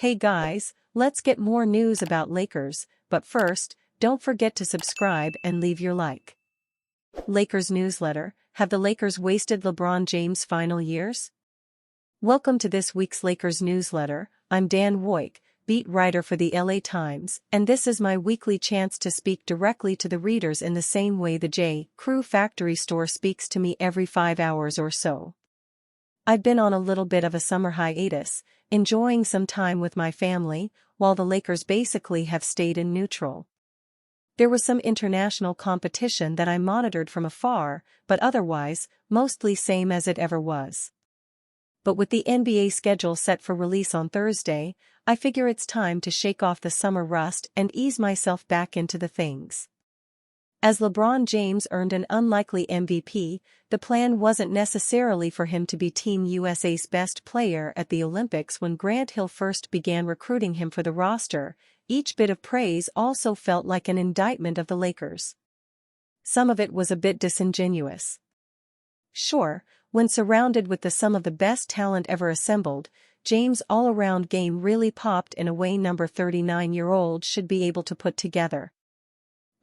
Hey guys, let's get more news about Lakers, but first, don't forget to subscribe and leave your like. Lakers newsletter: Have the Lakers wasted LeBron James' final years? Welcome to this week's Lakers newsletter. I'm Dan Woik, beat writer for the LA Times, and this is my weekly chance to speak directly to the readers in the same way the J. Crew factory store speaks to me every 5 hours or so. I've been on a little bit of a summer hiatus, enjoying some time with my family, while the Lakers basically have stayed in neutral. There was some international competition that I monitored from afar, but otherwise, mostly same as it ever was. But with the NBA schedule set for release on Thursday, I figure it's time to shake off the summer rust and ease myself back into the things. As LeBron James earned an unlikely MVP, the plan wasn't necessarily for him to be Team USA's best player at the Olympics. When Grant Hill first began recruiting him for the roster, each bit of praise also felt like an indictment of the Lakers. Some of it was a bit disingenuous. Sure, when surrounded with the sum of the best talent ever assembled, James' all-around game really popped in a way no 39-year-old should be able to put together.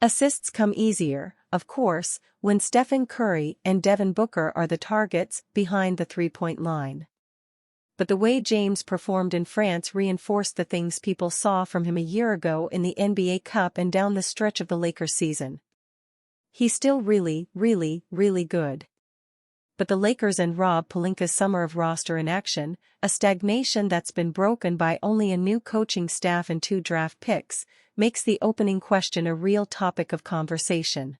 Assists come easier, of course, when Stephen Curry and Devin Booker are the targets behind the three-point line. But the way James performed in France reinforced the things people saw from him a year ago in the NBA Cup and down the stretch of the Lakers season. He's still really good. But the Lakers and Rob Pelinka's summer of roster inaction, a stagnation that's been broken by only a new coaching staff and 2 draft picks, makes the opening question a real topic of conversation.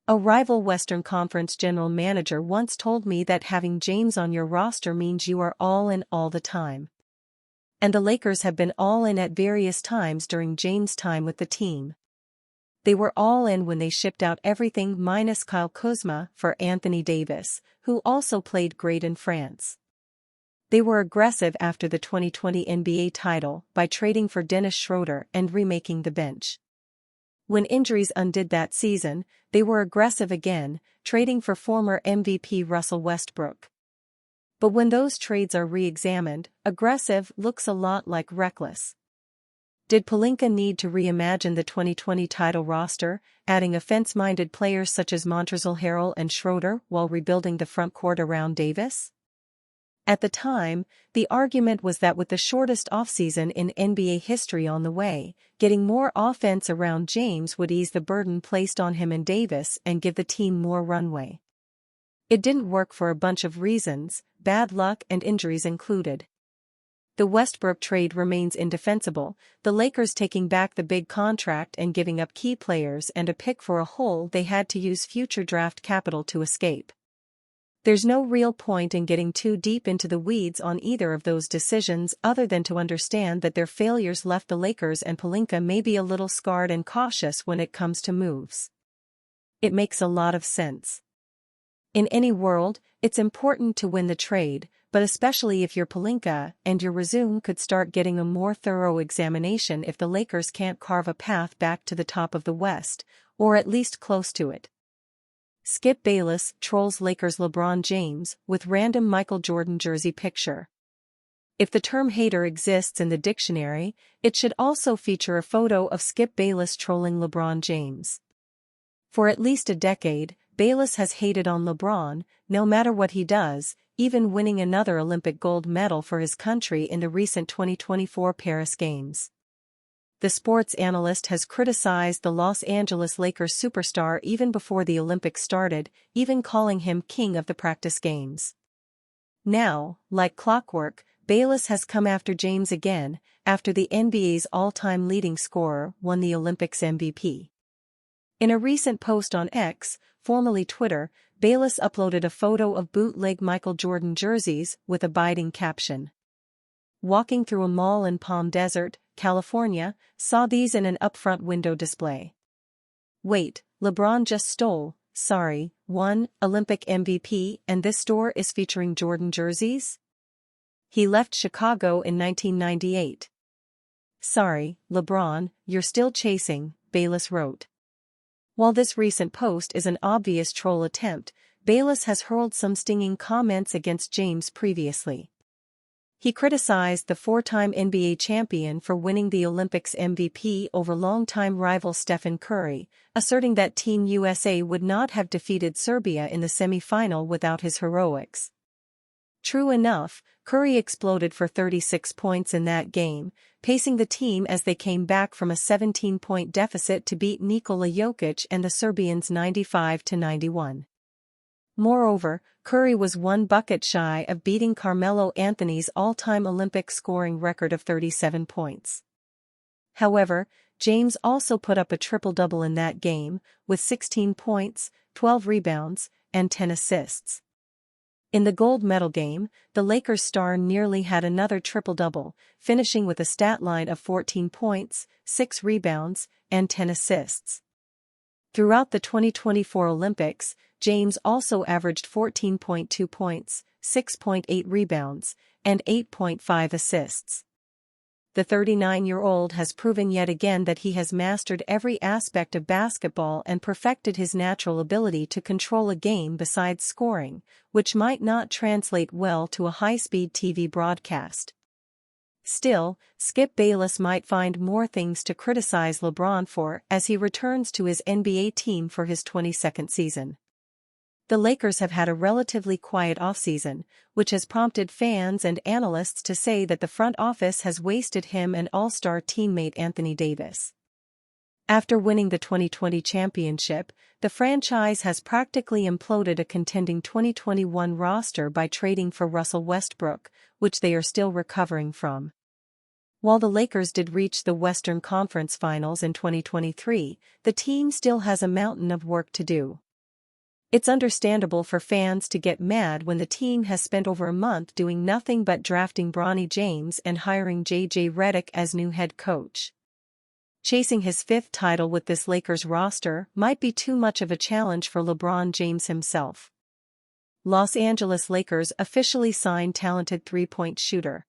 A rival Western Conference general manager once told me that having James on your roster means you are all in all the time. And the Lakers have been all in at various times during James' time with the team. They were all in when they shipped out everything minus Kyle Kuzma for Anthony Davis, who also played great in France. They were aggressive after the 2020 NBA title by trading for Dennis Schroeder and remaking the bench. When injuries undid that season, they were aggressive again, trading for former MVP Russell Westbrook. But when those trades are re-examined, aggressive looks a lot like reckless. Did Pelinka need to reimagine the 2020 title roster, adding offense-minded players such as Montrezl Harrell and Schroeder while rebuilding the front court around Davis? At the time, the argument was that with the shortest offseason in NBA history on the way, getting more offense around James would ease the burden placed on him and Davis and give the team more runway. It didn't work for a bunch of reasons, bad luck and injuries included. The Westbrook trade remains indefensible, the Lakers taking back the big contract and giving up key players and a pick for a hole they had to use future draft capital to escape. There's no real point in getting too deep into the weeds on either of those decisions other than to understand that their failures left the Lakers and Pelinka maybe a little scarred and cautious when it comes to moves. It makes a lot of sense. In any world, it's important to win the trade, but especially if you're Pelinka, and your resume could start getting a more thorough examination if the Lakers can't carve a path back to the top of the West, or at least close to it. Skip Bayless trolls Lakers LeBron James with random Michael Jordan jersey picture. If the term hater exists in the dictionary, it should also feature a photo of Skip Bayless trolling LeBron James. For at least a decade, Bayless has hated on LeBron, no matter what he does, even winning another Olympic gold medal for his country in the recent 2024 Paris Games. The sports analyst has criticized the Los Angeles Lakers superstar even before the Olympics started, even calling him king of the practice games. Now, like clockwork, Bayless has come after James again, after the NBA's all-time leading scorer won the Olympics MVP. In a recent post on X, formerly Twitter, Bayless uploaded a photo of bootleg Michael Jordan jerseys with a biting caption. Walking through a mall in Palm Desert, California, saw these in an upfront window display. Wait, LeBron just stole, won Olympic MVP and this store is featuring Jordan jerseys? He left Chicago in 1998. Sorry, LeBron, you're still chasing, Bayless wrote. While this recent post is an obvious troll attempt, Bayless has hurled some stinging comments against James previously. He criticized the four-time NBA champion for winning the Olympics MVP over longtime rival Stephen Curry, asserting that Team USA would not have defeated Serbia in the semi-final without his heroics. True enough, Curry exploded for 36 points in that game, pacing the team as they came back from a 17-point deficit to beat Nikola Jokic and the Serbians 95-91. Moreover, Curry was one bucket shy of beating Carmelo Anthony's all-time Olympic scoring record of 37 points. However, James also put up a triple-double in that game, with 16 points, 12 rebounds, and 10 assists. In the gold medal game, the Lakers star nearly had another triple-double, finishing with a stat line of 14 points, 6 rebounds, and 10 assists. Throughout the 2024 Olympics, James also averaged 14.2 points, 6.8 rebounds, and 8.5 assists. The 39-year-old has proven yet again that he has mastered every aspect of basketball and perfected his natural ability to control a game besides scoring, which might not translate well to a high-speed TV broadcast. Still, Skip Bayless might find more things to criticize LeBron for as he returns to his NBA team for his 22nd season. The Lakers have had a relatively quiet offseason, which has prompted fans and analysts to say that the front office has wasted him and all-star teammate Anthony Davis. After winning the 2020 championship, the franchise has practically imploded a contending 2021 roster by trading for Russell Westbrook, which they are still recovering from. While the Lakers did reach the Western Conference Finals in 2023, the team still has a mountain of work to do. It's understandable for fans to get mad when the team has spent over a month doing nothing but drafting Bronny James and hiring J.J. Redick as new head coach. Chasing his fifth title with this Lakers roster might be too much of a challenge for LeBron James himself. Los Angeles Lakers officially signed talented three-point shooter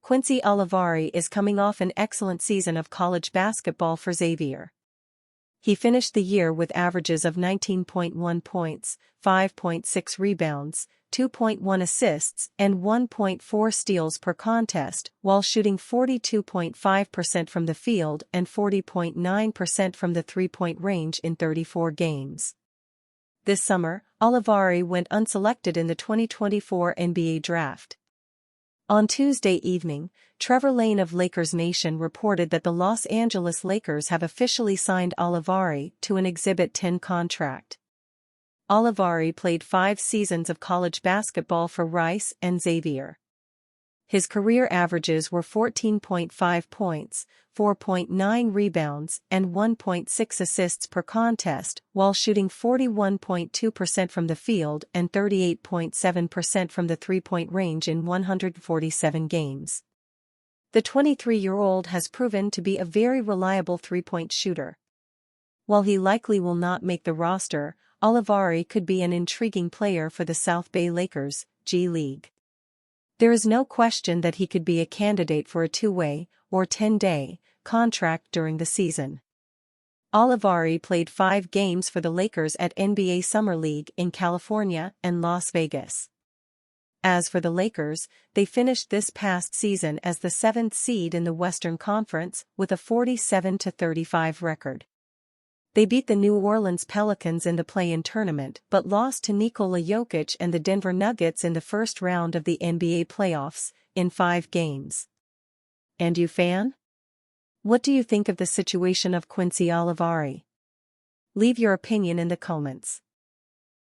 Quincy Olivari is coming off an excellent season of college basketball for Xavier. He finished the year with averages of 19.1 points, 5.6 rebounds, 2.1 assists, and 1.4 steals per contest, while shooting 42.5% from the field and 40.9% from the three-point range in 34 games. This summer, Olivari went unselected in the 2024 NBA Draft. On Tuesday evening, Trevor Lane of Lakers Nation reported that the Los Angeles Lakers have officially signed Olivari to an Exhibit 10 contract. Olivari played 5 seasons of college basketball for Rice and Xavier. His career averages were 14.5 points, 4.9 rebounds, and 1.6 assists per contest, while shooting 41.2% from the field and 38.7% from the three-point range in 147 games. The 23-year-old has proven to be a very reliable three-point shooter. While he likely will not make the roster, Olivari could be an intriguing player for the South Bay Lakers, G League. There is no question that he could be a candidate for a 2-way, or 10-day, contract during the season. Olivari played 5 games for the Lakers at NBA Summer League in California and Las Vegas. As for the Lakers, they finished this past season as the 7th seed in the Western Conference with a 47-35 record. They beat the New Orleans Pelicans in the play-in tournament but lost to Nikola Jokic and the Denver Nuggets in the first round of the NBA playoffs, in 5 games. And you, fan? What do you think of the situation of Quincy Olivari? Leave your opinion in the comments.